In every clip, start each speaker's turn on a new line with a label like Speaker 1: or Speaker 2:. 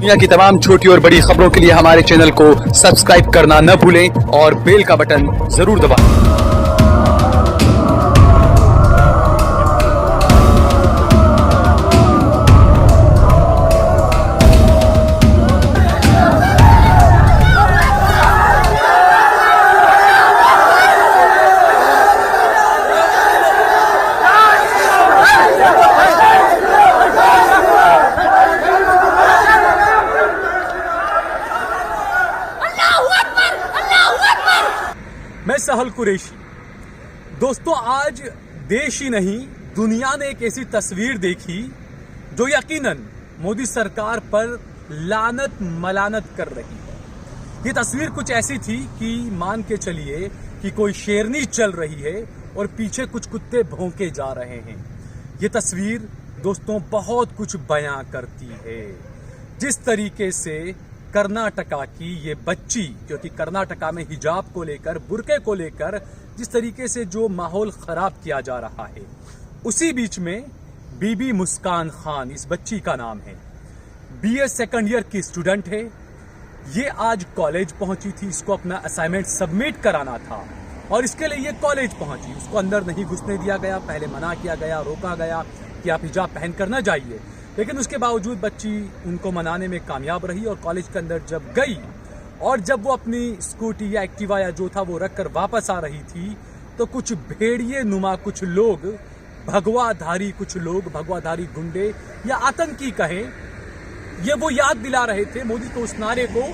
Speaker 1: दुनिया की तमाम छोटी और बड़ी खबरों के लिए हमारे चैनल को सब्सक्राइब करना न भूलें और बेल का बटन जरूर दबाएं।
Speaker 2: मैं सहल कुरैशी। दोस्तों, आज देश ही नहीं दुनिया ने एक ऐसी तस्वीर देखी जो यकीनन मोदी सरकार पर लानत मलानत कर रही है। ये तस्वीर कुछ ऐसी थी कि मान के चलिए कि कोई शेरनी चल रही है और पीछे कुछ कुत्ते भौंके जा रहे हैं। ये तस्वीर दोस्तों बहुत कुछ बयां करती है। जिस तरीके से कर्नाटका की ये बच्ची, क्योंकि कर्नाटका में हिजाब को लेकर, बुर्के को लेकर जिस तरीके से जो माहौल खराब किया जा रहा है, उसी बीच में बीबी मुस्कान खान, इस बच्ची का नाम है, बीए सेकंड ईयर की स्टूडेंट है। ये आज कॉलेज पहुंची थी, इसको अपना असाइनमेंट सबमिट कराना था और इसके लिए ये कॉलेज पहुंची। उसको अंदर नहीं घुसने दिया गया, पहले मना किया गया, रोका गया कि आप हिजाब पहन कर ना जाइए, लेकिन उसके बावजूद बच्ची उनको मनाने में कामयाब रही और कॉलेज के अंदर जब गई और जब वो अपनी स्कूटी या एक्टिवा या जो था वो रख कर वापस आ रही थी, तो कुछ भेड़िए नुमा कुछ लोग, भगवाधारी गुंडे या आतंकी कहें, ये वो याद दिला रहे थे मोदी को उस नारे को,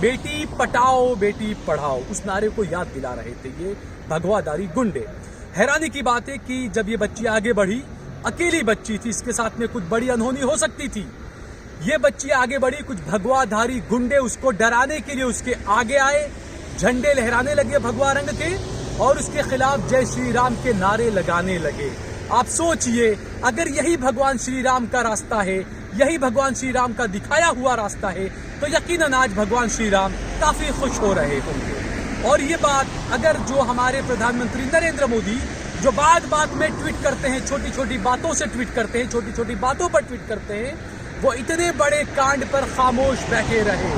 Speaker 2: बेटी पटाओ बेटी पढ़ाओ, उस नारे को याद दिला रहे थे ये भगवाधारी गुंडे। हैरानी की बात है कि जब ये बच्ची आगे बढ़ी, अकेली बच्ची थी, इसके साथ में कुछ बड़ी अनहोनी हो सकती थी। ये बच्ची आगे बढ़ी, कुछ भगवाधारी गुंडे उसको डराने के लिए उसके आगे आए, झंडे लहराने लगे भगवा रंग के और उसके खिलाफ जय श्री राम के नारे लगाने लगे। आप सोचिए, अगर यही भगवान श्री राम का रास्ता है, यही भगवान श्री राम का दिखाया हुआ रास्ता है, तो यकीनन आज भगवान श्री राम काफी खुश हो रहे होंगे। और ये बात अगर जो हमारे प्रधानमंत्री नरेंद्र मोदी जो बात में ट्वीट करते हैं, छोटी छोटी बातों से ट्वीट करते हैं, छोटी छोटी बातों पर ट्वीट करते हैं, वो इतने बड़े कांड पर खामोश बैठे रहे।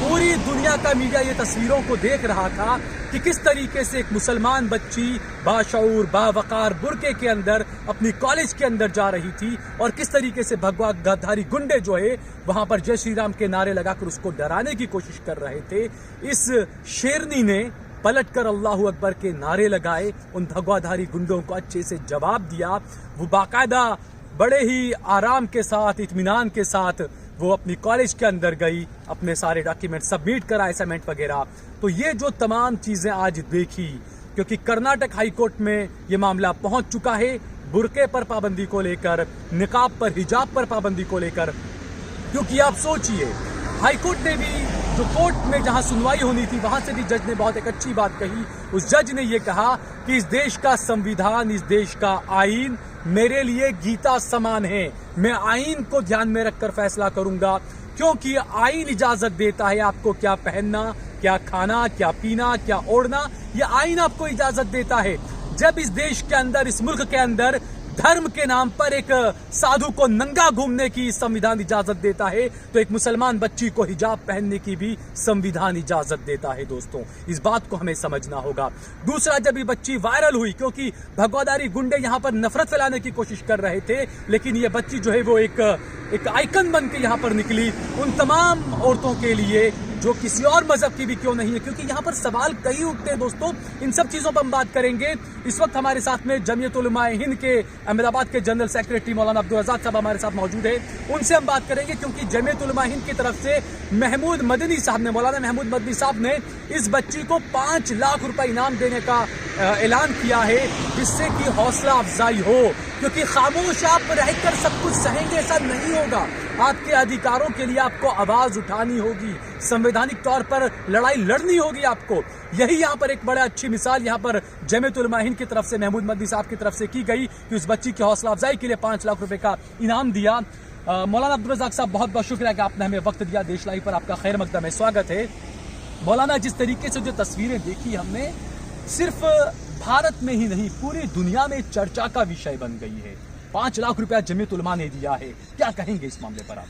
Speaker 2: पूरी दुनिया का मीडिया ये तस्वीरों को देख रहा था कि किस तरीके से एक मुसलमान बच्ची बाशऊर बावकार बुर्के के अंदर अपनी कॉलेज के अंदर जा रही थी और किस तरीके से भगवाधारी गुंडे जो है वहां पर जय श्री राम के नारे लगाकर उसको डराने की कोशिश कर रहे थे। इस शेरनी ने पलटकर अल्लाहू अकबर के नारे लगाए, उन भगवाधारी गुंडों को अच्छे से जवाब दिया। वो बाकायदा बड़े ही आराम के साथ, इत्मीनान के साथ वो अपनी कॉलेज के अंदर गई, अपने सारे डॉक्यूमेंट सबमिट करा, असाइनमेंट वगैरह। तो ये जो तमाम चीजें आज देखी, क्योंकि कर्नाटक हाईकोर्ट में ये मामला पहुंच चुका है, बुर्के पर पाबंदी को लेकर, निकाब पर, हिजाब पर पाबंदी को लेकर। क्योंकि आप सोचिए, हाईकोर्ट ने भी जो कोर्ट में जहां सुनवाई होनी थी, वहां से भी जज ने बहुत एक अच्छी बात कही। उस जज ने यह कहा कि इस देश का संविधान, इस देश का आईन मेरे लिए गीता समान है। मैं आईन को ध्यान में रखकर फैसला करूंगा, क्योंकि आईन इजाजत देता है आपको क्या पहनना, क्या खाना, क्या पीना, क्या ओढ़ना, यह आईन आपको इजाजत देता है। जब इस देश के अंदर, इस मुल्क के अंदर धर्म के नाम पर एक साधु को नंगा घूमने की संविधान इजाजत देता है, तो एक मुसलमान बच्ची को हिजाब पहनने की भी संविधान इजाजत देता है। दोस्तों, इस बात को हमें समझना होगा। दूसरा, जब ये बच्ची वायरल हुई, क्योंकि भगवाधारी गुंडे यहां पर नफरत फैलाने की कोशिश कर रहे थे, लेकिन ये बच्ची जो है वो एक आइकन बन के यहां पर निकली उन तमाम औरतों के लिए जो किसी और मजहब की भी क्यों नहीं है, क्योंकि यहाँ पर सवाल कई उठते हैं। दोस्तों, इन सब चीजों पर हम बात करेंगे। इस वक्त हमारे साथ में जमीयत उलमा हिंद के अहमदाबाद के जनरल सेक्रेटरी मौलाना अब्दुल रज़ाक साहब हमारे साथ मौजूद है, उनसे हम बात करेंगे। क्योंकि जमीयत उलमा हिंद की तरफ से महमूद मदनी साहब ने, मौलाना महमूद मदनी साहब ने इस बच्ची को 5 लाख रुपए इनाम देने का ऐलान किया है, जिससे कि हौसला अफजाई हो। क्योंकि खामोश आप रहकर सब कुछ सहेंगे, ऐसा नहीं होगा। आपके अधिकारों के लिए आपको आवाज उठानी होगी, संवैधानिक तौर पर लड़ाई लड़नी होगी आपको। यही यहाँ पर एक बड़ा अच्छी मिसाल यहाँ पर जमीयत उलमा हिंद की तरफ से, महमूद मदनी साहब की तरफ से की गई कि उस बच्ची की हौसला अफजाई के लिए 5 लाख रुपए का इनाम दिया। मौलाना अब्दुल रज़ाक साहब, बहुत बहुत शुक्रिया कि आपने हमें वक्त दिया। देश लाइव पर आपका खैर मकदम है, स्वागत है। मौलाना, जिस तरीके से जो तस्वीरें देखी हमने, सिर्फ भारत में ही नहीं पूरी दुनिया में चर्चा का विषय बन गई है। 5 लाख रुपया जमीयत उलमा ने दिया है, क्या कहेंगे इस मामले पर आप?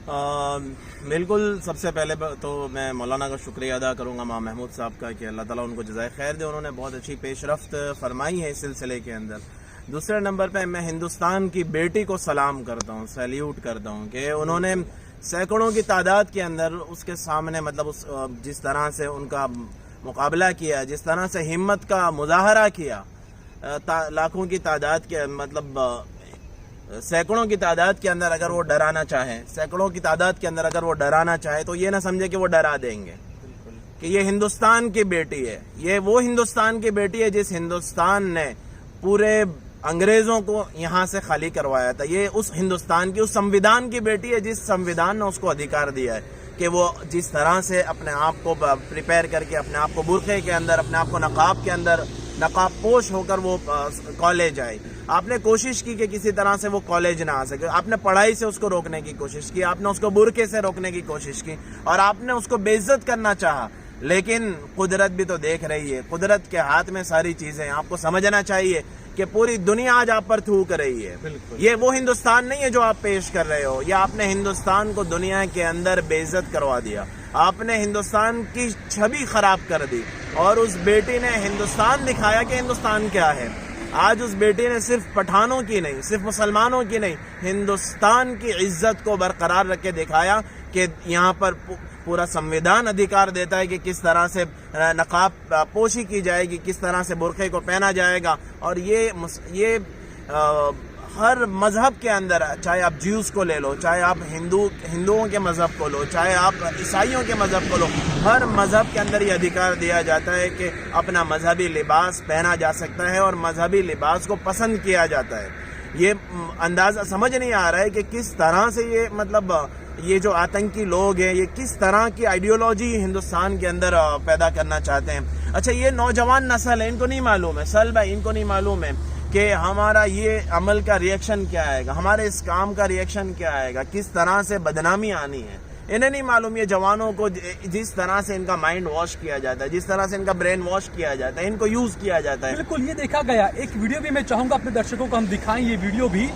Speaker 3: बिल्कुल, सबसे पहले तो मैं मौलाना का शुक्रिया अदा करूंगा मां महमूद साहब का कि अल्लाह ताला उनको जज़ाए खैर दे। उन्होंने बहुत अच्छी पेशरफ्त फरमाई है इस सिलसिले के अंदर। दूसरे नंबर पे मैं हिंदुस्तान की बेटी को सलाम करता हूं, सैल्यूट करता हूं कि उन्होंने सैकड़ों की तादाद के अंदर उसके सामने मतलब जिस तरह से उनका मुकाबला किया, जिस तरह से हिम्मत का मुजाहरा किया, लाखों की तादाद के मतलब सैकड़ों की तादाद के अंदर अगर वो डराना चाहे, सैकड़ों की तादाद के अंदर अगर वो डराना चाहे तो ये ना समझे कि वो डरा देंगे, कि ये हिंदुस्तान की बेटी है। ये वो हिंदुस्तान की बेटी है जिस हिंदुस्तान ने पूरे अंग्रेजों को यहाँ से खाली करवाया था। ये उस हिंदुस्तान की, उस संविधान की बेटी है जिस संविधान ने उसको अधिकार दिया है कि वो जिस तरह से अपने आप को प्रिपेयर करके, अपने आप को बुरखे के अंदर, अपने आप को नकाब के अंदर नकाब पोश होकर वो कॉलेज आए। आपने कोशिश की कि किसी तरह से वो कॉलेज ना आ सके, आपने पढ़ाई से उसको रोकने की कोशिश की, आपने उसको बुरके से रोकने की कोशिश की और आपने उसको बेइज्जत करना चाहा। लेकिन कुदरत भी तो देख रही है, कुदरत के हाथ में सारी चीजें। आपको समझना चाहिए कि पूरी दुनिया आज आप पर थूक रही है। ये वो हिंदुस्तान नहीं है जो आप पेश कर रहे हो। ये आपने हिंदुस्तान को दुनिया के अंदर बेइज्जत करवा दिया, आपने हिंदुस्तान की छवि खराब कर दी और उस बेटी ने हिंदुस्तान दिखाया कि हिंदुस्तान क्या है। आज उस बेटी ने सिर्फ पठानों की नहीं, सिर्फ मुसलमानों की नहीं, हिंदुस्तान की इज्जत को बरकरार रख के दिखाया कि यहाँ पर पूरा संविधान अधिकार देता है कि किस तरह से नकाब पोशी की जाएगी, किस तरह से बुरखे को पहना जाएगा। और ये हर मजहब के अंदर, चाहे आप ज्यूस को ले लो, चाहे आप हिंदुओं के मजहब को लो, चाहे आप ईसाइयों के मजहब को लो, हर मजहब के अंदर ये अधिकार दिया जाता है कि अपना मजहबी लिबास पहना जा सकता है और मजहबी लिबास को पसंद किया जाता है। ये अंदाजा समझ नहीं आ रहा है कि किस तरह से ये मतलब ये जो आतंकी लोग हैं, ये किस तरह की आइडियोलॉजी हिंदुस्तान के अंदर पैदा करना चाहते हैं। अच्छा, ये नौजवान नस्ल है, इनको नहीं मालूम है, सल भाई इनको नहीं मालूम है कि हमारा ये अमल का रिएक्शन क्या आएगा, हमारे इस काम का रिएक्शन क्या आएगा, किस तरह से बदनामी आनी है। इन्हें नहीं मालूम ये जवानों को जिस तरह से इनका माइंड वॉश किया जाता है, जिस तरह से इनका ब्रेन वॉश किया जाता है, इनको यूज किया जाता है।
Speaker 2: बिल्कुल, ये देखा गया। एक वीडियो भी मैं चाहूंगा अपने दर्शकों को हम दिखाएं ये वीडियो भी,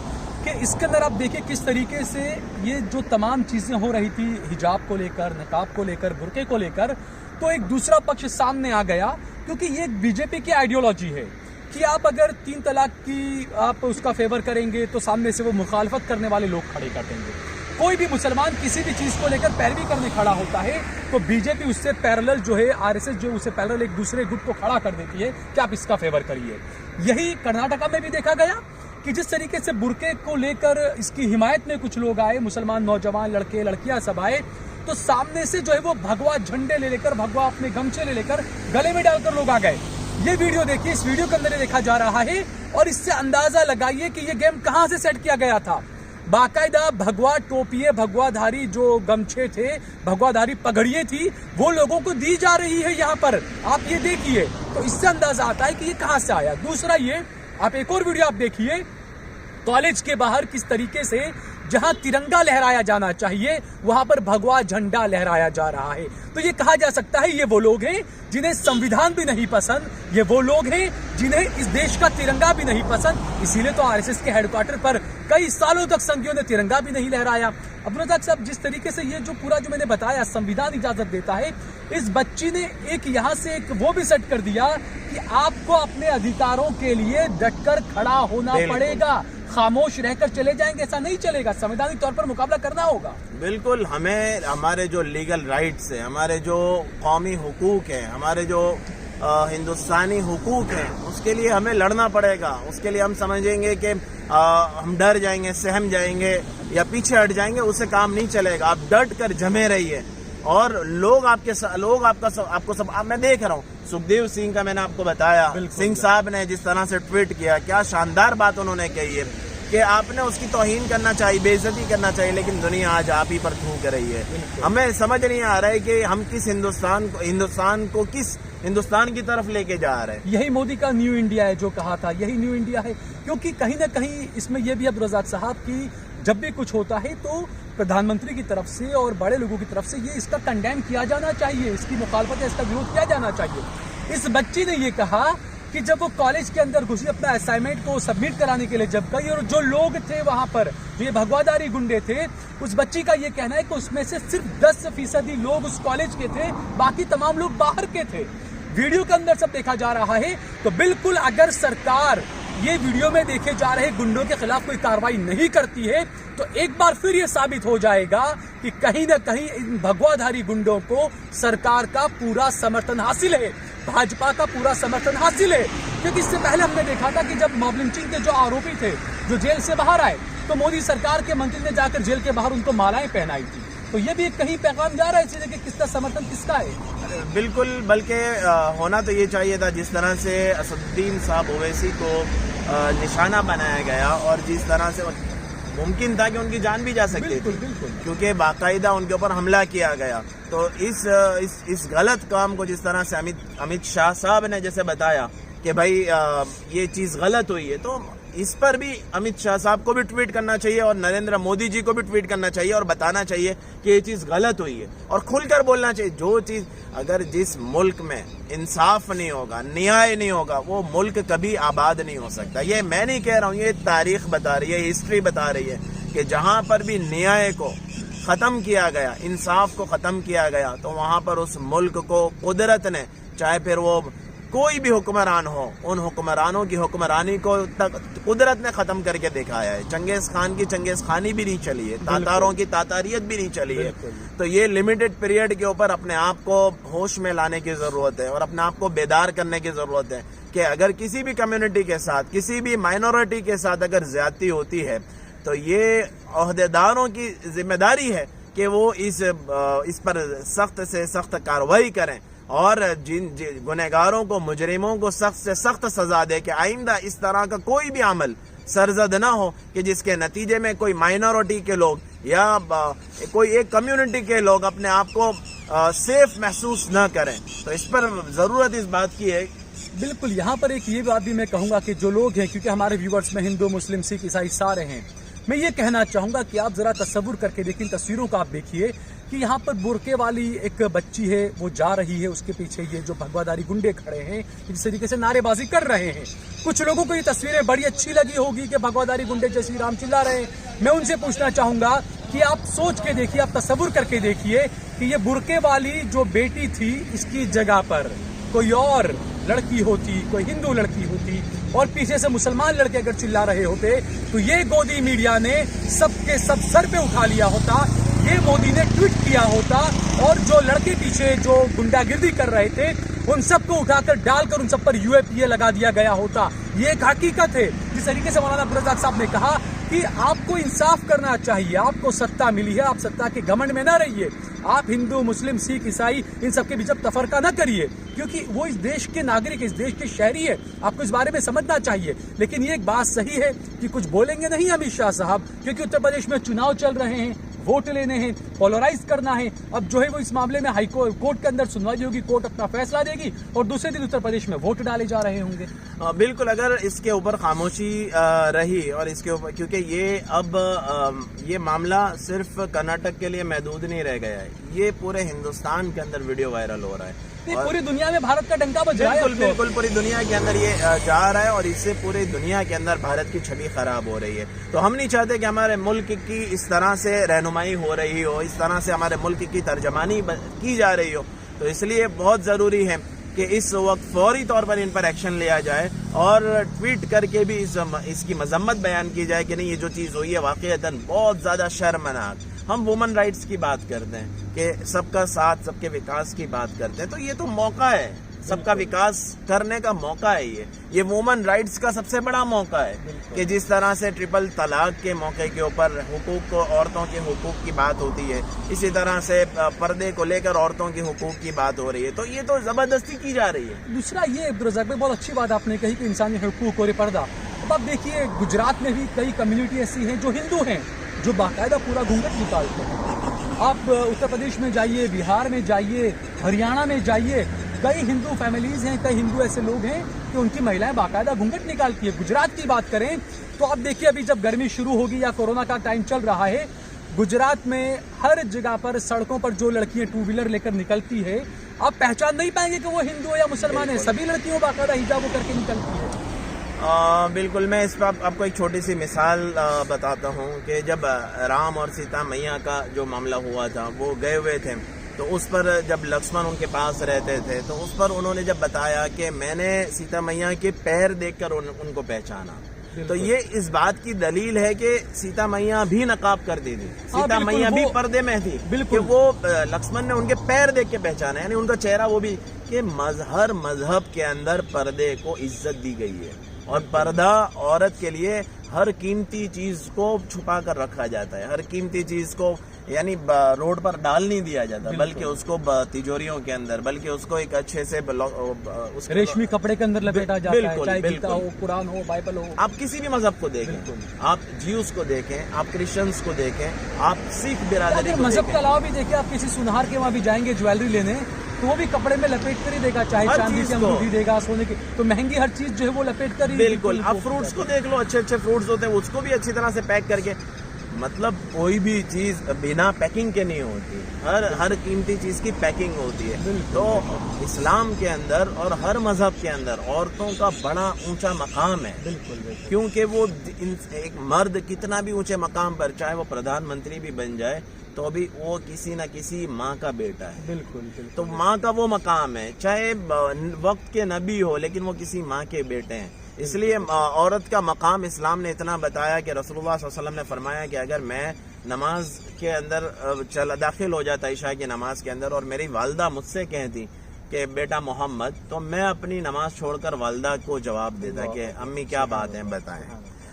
Speaker 2: कि इसके अंदर आप देखिए किस तरीके से ये जो तमाम चीजें हो रही थी हिजाब को लेकर, नकाब को लेकर, बुरके को लेकर, तो एक दूसरा पक्ष सामने आ गया, क्योंकि ये बीजेपी की आइडियोलॉजी है कि आप अगर 3 तलाक की आप उसका फेवर करेंगे तो सामने से वो मुखालफत करने वाले लोग खड़े कर देंगे। कोई भी मुसलमान किसी भी चीज को लेकर पैरवी करने खड़ा होता है तो बीजेपी उससे पैरेलल जो है, आरएसएस जो उससे पैरेलल एक दूसरे गुट को खड़ा कर देती है कि आप इसका फेवर करिए। यही कर्नाटका में भी देखा गया कि जिस तरीके से बुरके को लेकर इसकी हिमायत में कुछ लोग आए, मुसलमान नौजवान लड़के लड़कियां सब आए, तो सामने से जो है वो भगवा झंडे ले लेकर, भगवा अपने गमछे ले लेकर गले में डालकर लोग आ गए। ये वीडियो देखिए, इस वीडियो के अंदर ये देखा जा रहा है और इससे अंदाजा लगाइए कि ये गेम कहां से सेट किया गया था। बाकायदा भगवा टोपिये, भगवाधारी जो गमछे थे, भगवाधारी पगड़ियां थी, वो लोगों को दी जा रही है यहाँ पर। आप ये देखिए, तो इससे अंदाजा आता है कि ये कहां से आया। दूसरा ये, आप एक और वीडियो आप देखिए, कॉलेज के बाहर किस तरीके से जहां तिरंगा लहराया जाना चाहिए वहां पर भगवा झंडा लहराया जा रहा है। तो ये कहा जा सकता है ये वो लोग हैं जिन्हें संविधान भी नहीं पसंद, ये वो लोग हैं जिन्हें इस देश का तिरंगा भी नहीं पसंद। इसीलिए तो आरएसएस के हेडक्वार्टर पर कई सालों तक संघियों ने तिरंगा भी नहीं लहराया। अब्दुल रज़ाक साहब, जिस तरीके से ये जो पूरा जो मैंने बताया संविधान इजाजत देता है, इस बच्ची ने एक यहाँ से एक वो भी सेट कर दिया कि आपको अपने अधिकारों के लिए डटकर खड़ा होना पड़ेगा, खामोश रहकर चले जाएंगे ऐसा नहीं चलेगा, संवैधानिक तौर पर मुकाबला करना होगा।
Speaker 3: बिल्कुल, हमें हमारे जो लीगल राइट्स है, हमारे जो कौमी हुकूक है, हमारे जो हिंदुस्तानी हुकूक है, उसके लिए हमें लड़ना पड़ेगा। उसके लिए हम समझेंगे कि हम डर जाएंगे, सहम जाएंगे या पीछे हट जाएंगे, उससे काम नहीं चलेगा। आप डट कर जमे रहिए और लोग आपको सब मैं देख रहा हूँ, सुखदेव सिंह का मैंने आपको बताया, सिंह साहब ने जिस तरह से ट्वीट किया, क्या शानदार बात उन्होंने कही है कि आपने उसकी तौहीन करना चाहिए, बेइज्जती करना चाहिए, लेकिन दुनिया आज आप ही पर थूक रही है। हमें समझ नहीं आ रहा है कि हम किस हिंदुस्तान की तरफ लेके जा रहे हैं।
Speaker 2: यही मोदी का न्यू इंडिया है, जो कहा था यही न्यू इंडिया है। क्योंकि कहीं ना कहीं इसमें यह भी अब्दुल रज़ाक साहब की जब भी कुछ होता है तो प्रधानमंत्री की तरफ से और बड़े लोगों की तरफ से ये इसका कंडेम किया जाना चाहिए, इसकी मुखालफत, इसका विरोध किया जाना चाहिए। इस बच्ची ने ये कहा कि जब वो कॉलेज के अंदर घुसी अपना असाइनमेंट को सबमिट कराने के लिए जब गई, और जो लोग थे वहां पर, जो ये भगवादारी गुंडे थे, उस बच्ची का ये कहना है कि उसमें से सिर्फ 10% लोग उस कॉलेज के थे, बाकी तमाम लोग बाहर के थे। वीडियो के अंदर सब देखा जा रहा है। तो बिल्कुल अगर सरकार ये वीडियो में देखे जा रहे गुंडों के खिलाफ कोई कार्रवाई नहीं करती है तो एक बार फिर ये साबित हो जाएगा कि कहीं ना कहीं इन भगवाधारी गुंडों को सरकार का पूरा समर्थन हासिल है, भाजपा का पूरा समर्थन हासिल है। क्योंकि इससे पहले हमने देखा था कि जब मॉब लिंचिंग के जो आरोपी थे, जो जेल से बाहर आए, तो मोदी सरकार के मंत्री ने जाकर जेल के बाहर उनको मालाएं पहनाई थी। तो ये भी कहीं पैगाम जा रहा है इससे कि किसका समर्थन किसका है।
Speaker 3: बिल्कुल, बल्कि होना तो ये चाहिए था जिस तरह से असदुद्दीन साहब ओवैसी को निशाना बनाया गया और जिस तरह से मुमकिन था कि उनकी जान भी जा सकती थी, क्योंकि बाकायदा उनके ऊपर हमला किया गया। तो इस गलत काम को जिस तरह से अमित शाह साहब ने जैसे बताया कि भाई ये चीज़ गलत हुई है, तो इस पर भी अमित शाह साहब को भी ट्वीट करना चाहिए और नरेंद्र मोदी जी को भी ट्वीट करना चाहिए और बताना चाहिए कि ये चीज़ गलत हुई है और खुलकर बोलना चाहिए। जो चीज़ अगर जिस मुल्क में इंसाफ नहीं होगा, न्याय नहीं होगा, वो मुल्क कभी आबाद नहीं हो सकता। ये मैं नहीं कह रहा हूँ, ये तारीख बता रही है, हिस्ट्री बता रही है कि जहाँ पर भी न्याय को ख़त्म किया गया, इंसाफ को ख़त्म किया गया, तो वहाँ पर उस मुल्क को कुदरत ने, चाहे फिर वो कोई भी हुक्मरान हो, उन हुक्मरानों की हुक्मरानी को तक कुदरत ने ख़त्म करके दिखाया है। चंगेज़ खान की चंगेज़ खानी भी नहीं चली है, तातारों की तातारियत भी नहीं चली है। तो ये लिमिटेड पीरियड के ऊपर अपने आप को होश में लाने की ज़रूरत है और अपने आप को बेदार करने की ज़रूरत है कि अगर किसी भी कम्युनिटी के साथ, किसी भी माइनॉरिटी के साथ अगर ज्यादती होती है तो ये ओहदेदारों की जिम्मेदारी है कि वो इस पर सख्त से सख्त कार्रवाई करें और जिन गुनहगारों को, मुजरिमों को सख्त से सख्त सजा दे कि आइंदा इस तरह का कोई भी अमल सरजद ना हो कि जिसके नतीजे में कोई माइनॉरिटी के लोग या कोई एक कम्युनिटी के लोग अपने आप को सेफ महसूस न करें। तो इस पर ज़रूरत इस बात की है।
Speaker 2: बिल्कुल, यहाँ पर एक ये बात भी मैं कहूँगा कि जो लोग हैं, क्योंकि हमारे व्यूवर्स में हिंदू, मुस्लिम, सिख, ईसाई सारे हैं, मैं ये कहना चाहूँगा कि आप ज़रा तसव्वुर करके देखिए, इन तस्वीरों का आप देखिए कि यहाँ पर बुरके वाली एक बच्ची है, वो जा रही है, उसके पीछे ये जो भगवादारी गुंडे खड़े हैं इस तरीके से नारेबाजी कर रहे हैं। कुछ लोगों को ये तस्वीरें बड़ी अच्छी लगी होगी कि भगवादारी गुंडे जय श्री राम चिल्ला रहे हैं। मैं उनसे पूछना चाहूँगा कि आप सोच के देखिए, आप तसव्वुर करके देखिए कि ये बुरके वाली जो बेटी थी, इसकी जगह पर कोई और लड़की होती, कोई हिंदू लड़की होती और पीछे से मुसलमान लड़के अगर चिल्ला रहे होते तो ये गोदी मीडिया ने सबके सब सर पे उठा लिया होता, ये मोदी ने ट्वीट किया होता और जो लड़के पीछे जो गुंडागिर्दी कर रहे थे उन सबको उठाकर डालकर उन सब पर यूएपीए लगा दिया गया होता। ये एक हकीकत है। जिस तरीके से मौलाना अब्दुल रज़ाक साहब ने कहा कि आपको इंसाफ करना चाहिए, आपको सत्ता मिली है, आप सत्ता के घमंड में ना रहिए, आप हिंदू, मुस्लिम, सिख, ईसाई इन सबके बीच तफरका न करिए, क्योंकि वो इस देश के नागरिक, इस देश के शहरी है, आपको इस बारे में समझना चाहिए। लेकिन ये एक बात सही है कि कुछ बोलेंगे नहीं अमित शाह साहब, क्योंकि उत्तर प्रदेश में चुनाव चल रहे हैं, वोट लेने हैं, पोलराइज करना है। अब जो है वो इस मामले में हाई कोर्ट के अंदर सुनवाई होगी, कोर्ट अपना फैसला देगी और दूसरे दिन उत्तर प्रदेश में वोट डाले जा रहे होंगे।
Speaker 3: बिल्कुल, अगर इसके ऊपर खामोशी रही और इसके ऊपर, क्योंकि ये अब ये मामला सिर्फ कर्नाटक के लिए महदूद नहीं रह गया है, ये पूरे हिंदुस्तान के अंदर वीडियो वायरल हो रहा है,
Speaker 2: पूरी दुनिया में भारत का डंका बज रहा है।
Speaker 3: बिल्कुल पूरी दुनिया के अंदर ये जा रहा है और इससे पूरी दुनिया के अंदर भारत की छवि खराब हो रही है। तो हम नहीं चाहते कि हमारे मुल्क की इस तरह से रहनुमाई हो रही हो, इस तरह से हमारे मुल्क की तर्जमानी की जा रही हो। तो इसलिए बहुत ज़रूरी है कि इस वक्त फौरी तौर पर इन पर एक्शन लिया जाए और ट्वीट करके भी इसकी मजम्मत बयान की जाए कि नहीं, ये जो चीज़ हुई है वाक़ईतन बहुत ज़्यादा शर्मनाक। हम वुमेन राइट्स की बात करते हैं कि सबका साथ, सबके विकास की बात करते हैं, तो ये तो मौका है, सबका विकास करने का मौका है। ये वुमेन राइट्स का सबसे बड़ा मौका है कि जिस तरह से ट्रिपल तलाक के मौके के ऊपर हुकूक को, औरतों के हुकूक की बात होती है, इसी तरह से पर्दे को लेकर औरतों के हुकूक की बात हो रही है, तो ये तो ज़बरदस्ती की जा रही है।
Speaker 2: दूसरा ये रज़ाक भाई, बहुत अच्छी बात आपने कही कि इंसानी हुकूक और पर्दा। अब आप देखिए, गुजरात में भी कई कम्युनिटी ऐसी हैं जो हिंदू हैं, जो बाकायदा पूरा घूंघट निकालते हैं। आप उत्तर प्रदेश में जाइए, बिहार में जाइए, हरियाणा में जाइए, कई हिंदू फैमिलीज हैं, कई हिंदू ऐसे लोग हैं कि उनकी महिलाएं बाकायदा घूंघट निकालती है। गुजरात की बात करें तो आप देखिए, अभी जब गर्मी शुरू होगी या कोरोना का टाइम चल रहा है, गुजरात में हर जगह पर सड़कों पर जो लड़कियां टू व्हीलर लेकर निकलती है आप पहचान नहीं पाएंगे कि वो हिंदू है या मुसलमान है। सभी लड़कियों बाकायदा हिजाब वो करके निकलती है।
Speaker 3: बिल्कुल, मैं इस पर आपको एक छोटी सी मिसाल बताता हूँ कि जब राम और सीता मैया का जो मामला हुआ था, वो गए हुए थे, तो उस पर जब लक्ष्मण उनके पास रहते थे, तो उस पर उन्होंने जब बताया कि मैंने सीता मैया के पैर देखकर उनको पहचाना, तो ये इस बात की दलील है कि सीता मैया भी नकाब कर दी थी, सीता मैया भी पर्दे में थी, कि वो लक्ष्मण ने उनके पैर देख के पहचाना, यानी उनका चेहरा वो भी, कि हर मजहब के अंदर पर्दे को इज्जत दी गई है और पर्दा औरत के लिए हर कीमती चीज को छुपा कर रखा जाता है, हर कीमती चीज को यानी रोड पर डाल नहीं दिया जाता, बल्कि उसको तिजोरियों के अंदर, बल्कि उसको एक अच्छे से
Speaker 2: रेशमी कपड़े के अंदर लपेटा जाता है, चाहे गीता हो, कुरान हो, बाइबल हो।
Speaker 3: आप किसी भी मजहब को देखें, आप ज्यूस को देखें, आप क्रिश्चियंस को देखें, आप सिख बिरादरी को
Speaker 2: मजहब के अलावा भी देखिए, आप किसी सुनार के वहाँ भी जाएंगे ज्वेलरी लेने, तो वो भी कपड़े में लपेट कर ही देगा, चाहे चांदी की अंगूठी देगा, सोने की, तो महंगी हर चीज जो है वो लपेट कर ही।
Speaker 3: बिल्कुल, आप फ्रूट्स को देख लो, अच्छे अच्छे फ्रूट्स होते हैं, उसको भी अच्छी तरह से पैक करके, मतलब कोई भी चीज बिना पैकिंग के नहीं होती, हर कीमती चीज की पैकिंग होती है। तो इस्लाम के अंदर और हर मजहब के अंदर औरतों का बड़ा ऊंचा मकाम है। बिल्कुल, क्योंकि वो एक मर्द कितना भी ऊंचे मकाम पर, चाहे वो प्रधानमंत्री भी बन जाए, तो भी वो किसी न किसी माँ का बेटा है।
Speaker 2: बिल्कुल।
Speaker 3: तो माँ का वो मकाम है, चाहे वक्त के नबी हो, लेकिन वो किसी माँ के बेटे हैं। इसलिए औरत का मकाम इस्लाम ने इतना बताया कि रसूलुल्लाह सल्लल्लाहु अलैहि वसल्लम ने फरमाया कि अगर मैं नमाज के अंदर दाखिल हो जाता इशा की नमाज के अंदर, और मेरी वालदा मुझसे कहती कि बेटा मोहम्मद, तो मैं अपनी नमाज छोड़कर वालदा को जवाब देता कि अम्मी क्या बात है बताएं।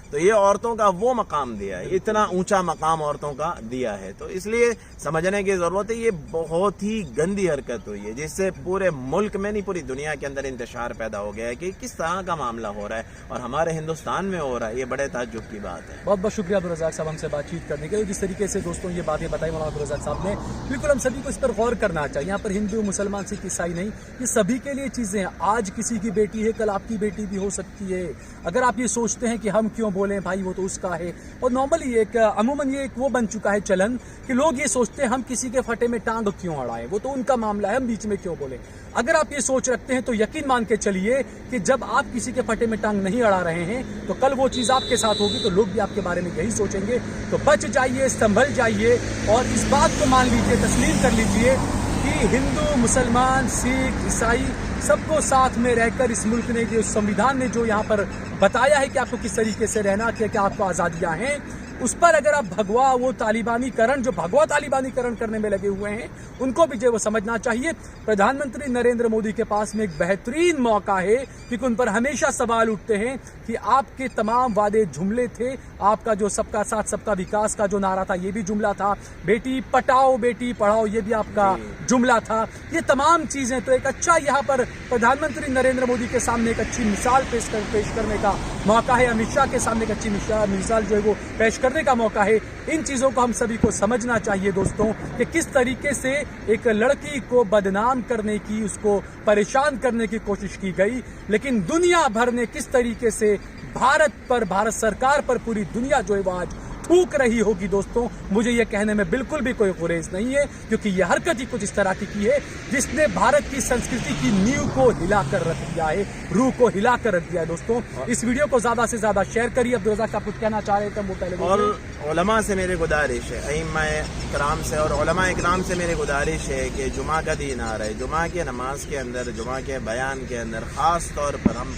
Speaker 3: तो ये औरतों का वो मकाम दिया है, इतना ऊंचा मकाम औरतों का दिया है। तो इसलिए समझने की जरूरत है, ये बहुत ही गंदी हरकत हुई है, जिससे पूरे मुल्क में नहीं पूरी दुनिया के अंदर इंतशार पैदा हो गया है कि किस तरह का मामला हो रहा है, और हमारे हिंदुस्तान में हो रहा है। ये बड़े ताज्जुब की बात है।
Speaker 2: बहुत बहुत शुक्रिया अब्दुल रज़ाक साहब हमसे बातचीत करने के लिए। जिस तरीके से दोस्तों ये बातें बताई मौलाना अब्दुल रज़ाक साहब ने, बिल्कुल हम सभी को इस पर गौर करना चाहिए। यहाँ पर हिंदू, मुसलमान, सिख, ईसाई नहीं, ये सभी के लिए चीजें हैं। आज किसी की बेटी है, कल आपकी बेटी भी हो सकती है। अगर आप ये सोचते हैं कि हम क्यों बोलें भाई, वो तो उसका है, और नॉर्मली एक अमूमन ये एक वो बन चुका है चलन कि लोग ये सोचते हैं हम किसी के फटे में टांग क्यों अड़ाएं, वो तो उनका मामला है, हम बीच में क्यों बोले। अगर आप ये सोच रखते हैं तो यकीन मान के चलिए कि जब आप किसी के फटे में टांग नहीं अड़ा रहे हैं, तो कल वो चीज आपके साथ होगी, तो लोग भी आपके बारे में यही सोचेंगे। तो बच जाइए, संभल जाइए, और इस बात को मान लीजिए, तस्लीम कर लीजिए कि हिंदू, मुसलमान, सिख, ईसाई सबको साथ में रहकर इस मुल्क ने, जो संविधान ने जो यहाँ पर बताया है कि आपको किस तरीके से रहना, क्या आपको आज़ादियाँ हैं, उस पर अगर आप भगवा वो तालिबानीकरण, जो भगवा तालिबानीकरण करने में लगे हुए हैं, उनको भी जो वो समझना चाहिए। प्रधानमंत्री नरेंद्र मोदी के पास में एक बेहतरीन मौका है, क्योंकि उन पर हमेशा सवाल उठते हैं कि आपके तमाम वादे जुमले थे, आपका जो सबका साथ सबका विकास का जो नारा था ये भी जुमला था, बेटी पटाओ बेटी पढ़ाओ ये भी आपका जुमला था। ये तमाम चीजें, तो एक अच्छा यहाँ पर प्रधानमंत्री नरेंद्र मोदी के सामने एक अच्छी मिसाल पेश करने का मौका है, अमित शाह के सामने एक अच्छी मिसाल जो है वो पेश करने का मौका है। इन चीजों को हम सभी को समझना चाहिए दोस्तों, कि किस तरीके से एक लड़की को बदनाम करने की, उसको परेशान करने की कोशिश की गई, लेकिन दुनिया भर ने किस तरीके से भारत पर, भारत सरकार पर पूरी दुनिया जो है वो आज थूक रही होगी। दोस्तों मुझे ये कहने में बिल्कुल भी कोई गुरेज नहीं है, क्योंकि ये हरकत ही कुछ इस तरह की है जिसने भारत की संस्कृति की नींव को हिलाकर रख दिया है, रूह को हिलाकर रख दिया है। दोस्तों इस वीडियो को ज्यादा से ज्यादा शेयर करिए। अब्दुल रज़ाक साहब कुछ कहना चाह रहे थे, वो पहले।
Speaker 3: और उलमा से मेरी गुजारिश है, अइम्मा इकराम से और उलमा इकराम से मेरी गुजारिश है कि जुमा का दिन आ रहा है, जुमा के नमाज के अंदर, जुमा के बयान के अंदर खास तौर पर हम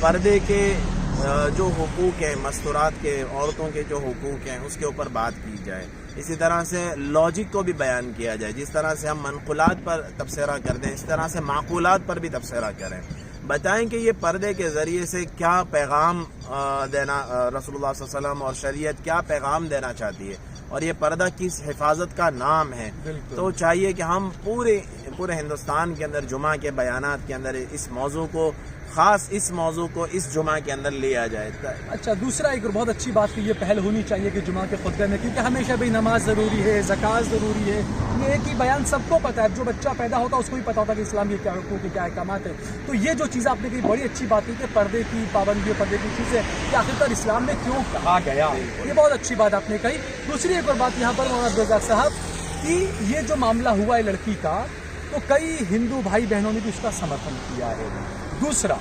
Speaker 3: पर्दे के जो हुकूक हैं, मस्तूरात के, औरतों के जो हुकूक हैं, उसके ऊपर बात की जाए। इसी तरह से लॉजिक को भी बयान किया जाए। जिस तरह से हम मनकुलात पर तबसरा कर दें, इस तरह से माकूलात पर भी तबसरा करें। बताएं कि ये पर्दे के ज़रिए से क्या पैगाम देना, रसूलुल्लाह सल्लल्लाहु अलैहि वसल्लम और शरीयत क्या पैगाम देना चाहती है, और ये पर्दा किस हिफाजत का नाम है। तो चाहिए कि हम पूरे हिंदुस्तान के अंदर जुमा के बयानात के अंदर इस मौजू को, खास इस मौजू को इस जुमा के अंदर लिया जाए।
Speaker 2: अच्छा, दूसरा एक बहुत अच्छी बात की ये पहल होनी चाहिए कि जुमा के खुतबे में, क्योंकि हमेशा भी नमाज ज़रूरी है, ज़कात ज़रूरी है, ये एक ही बयान सबको पता है, जो बच्चा पैदा होता है उसको भी पता होता है कि इस्लाम ये क्या हुकूक है, क्या अहकामात है। तो ये जो चीज़ आपने कही बड़ी अच्छी बात है कि पर्दे की पाबंदी, पर्दे की चीज़ें कि आखिरकार इस्लाम में क्यों कहा गया, ये बहुत अच्छी बात आपने कही। दूसरी एक और बात यहाँ पर मौलाना अब्दुल रज़ाक साहब, कि ये जो मामला हुआ है लड़की का, तो कई हिंदू भाई बहनों ने भी उसका समर्थन किया है। दूसरा,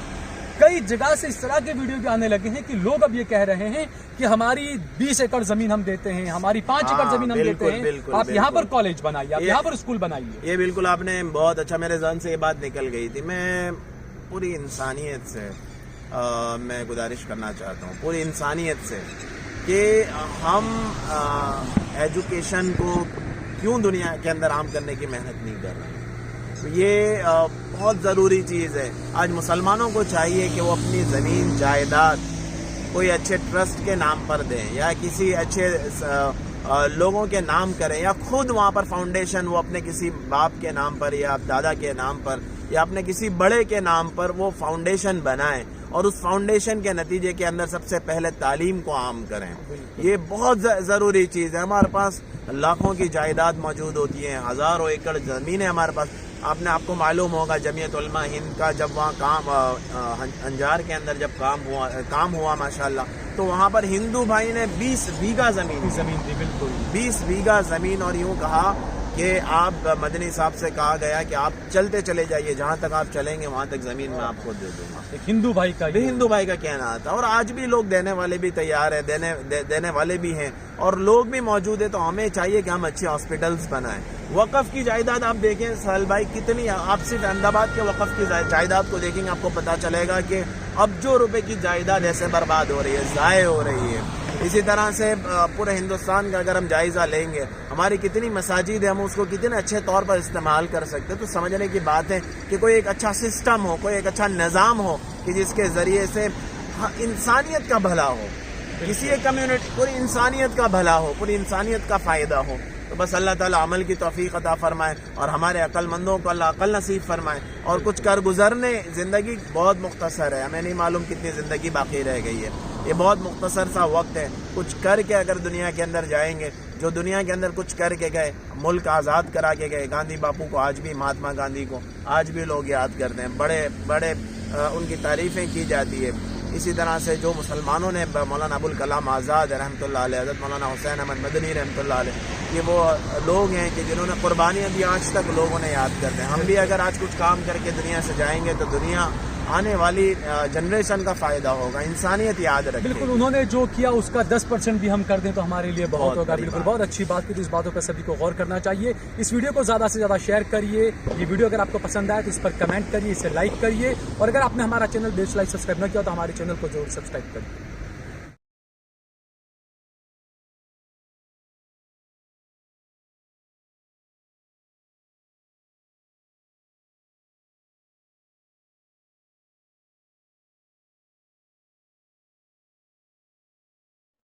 Speaker 2: कई जगह से इस तरह के वीडियो भी आने लगे हैं कि लोग अब ये कह रहे हैं कि हमारी 20 एकड़ जमीन हम देते हैं, हमारी 5 एकड़ जमीन हम देते हैं, आप यहाँ पर कॉलेज बनाइए, आप यहाँ पर स्कूल बनाइए।
Speaker 3: ये बिल्कुल आपने बहुत अच्छा, मेरे जहन से ये बात निकल गई थी। मैं पूरी इंसानियत से मैं गुजारिश करना चाहता हूँ, पूरी इंसानियत से, कि हम एजुकेशन को क्यों दुनिया के अंदर आम करने की मेहनत नहीं कर रहे हैं। ये बहुत ज़रूरी चीज़ है। आज मुसलमानों को चाहिए कि वो अपनी ज़मीन जायदाद कोई अच्छे ट्रस्ट के नाम पर दें, या किसी अच्छे लोगों के नाम करें, या खुद वहाँ पर फाउंडेशन वो अपने किसी बाप के नाम पर या दादा के नाम पर या अपने किसी बड़े के नाम पर वो फाउंडेशन बनाएं, और उस फाउंडेशन के नतीजे के अंदर सबसे पहले तालीम को आम करें। ये बहुत ज़रूरी चीज़ है। हमारे पास लाखों की जायदाद मौजूद होती है, हज़ारों एकड़ ज़मीन है हमारे पास। आपको मालूम होगा जमीयत उलमा हिंद का जब वहाँ काम अंजार के अंदर जब काम हुआ माशाल्लाह, तो वहाँ पर हिंदू भाई ने 20 बीघा ज़मीन
Speaker 2: थी, बिल्कुल
Speaker 3: 20 बीघा ज़मीन, और यूँ कहा कि आप मदनी साहब से कहा गया कि आप चलते चले जाइए, जहाँ तक आप चलेंगे वहाँ तक ज़मीन मैं आपको दे दूंगा।
Speaker 2: एक हिंदू भाई का
Speaker 3: कहना आता, और आज भी लोग देने वाले भी तैयार है, देने वाले भी हैं, और लोग भी मौजूद है। तो हमें चाहिए कि हम अच्छे हॉस्पिटल्स बनाएं। वक़फ़ की जायदाद आप देखें साल भाई कितनी, आप सिर्फ अहमदाबाद के वक़फ़ की जायदाद को देखेंगे, आपको पता चलेगा कि अरबों रुपए की जायदाद ऐसे बर्बाद हो रही है, ज़ाय हो रही है। इसी तरह से पूरे हिंदुस्तान का अगर हम जायज़ा लेंगे, हमारी कितनी मसाजिद है, हम उसको कितने अच्छे तौर पर इस्तेमाल कर सकते हैं। तो समझने की बात है कि कोई एक अच्छा सिस्टम हो, कोई एक अच्छा निज़ाम हो कि जिसके ज़रिए से इंसानियत का भला हो, किसी एक कम्युनिटी, पूरी इंसानियत का भला हो, पूरी इंसानियत का फ़ायदा हो। तो बस अल्लाह ताला अमल की तौफीक अता फरमाए, और हमारे अक्लमंदों को अल्लाह अक्ल नसीब फरमाए, और कुछ कर गुजरने। ज़िंदगी बहुत मुख्तसर है, हमें नहीं मालूम कितनी ज़िंदगी बाकी रह गई है। ये बहुत मुख्तसर सा वक्त है। कुछ करके अगर दुनिया के अंदर जाएंगे, जो दुनिया के अंदर कुछ करके गए, मुल्क आज़ाद करा के गए, गांधी बापू को आज भी, महात्मा गांधी को आज भी लोग याद करते हैं, बड़े बड़े उनकी तारीफ़ें की जाती है। इसी तरह से जो मुसलमानों ने, मौलाना अबुल कलाम आज़ाद रहमतुल्लाह अलैह, हज़रत मौलाना हुसैन अहमद मदनी रहमतुल्लाह अलैह, ये वो लोग हैं कि जिन्होंने कुर्बानियाँ दी, आज तक लोगों ने याद करते हैं। हम भी अगर आज कुछ काम करके दुनिया से जाएंगे तो दुनिया, आने वाली जनरेशन का फ़ायदा होगा, इंसानियत याद रखेगी।
Speaker 2: बिल्कुल, उन्होंने जो किया उसका 10% भी हम कर दें तो हमारे लिए बहुत होगा। बिल्कुल, बहुत अच्छी बात की। तो इस बातों पर सभी को गौर करना चाहिए। इस वीडियो को ज़्यादा से ज़्यादा शेयर करिए। ये वीडियो अगर आपको पसंद आए तो इस पर कमेंट करिए, इसे लाइक करिए, और अगर आपने हमारा चैनल देश लाइव सब्सक्राइब न किया तो हमारे चैनल को जरूर सब्सक्राइब करिए।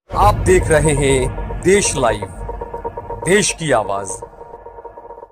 Speaker 1: आप देख रहे हैं देश लाइव, देश की आवाज।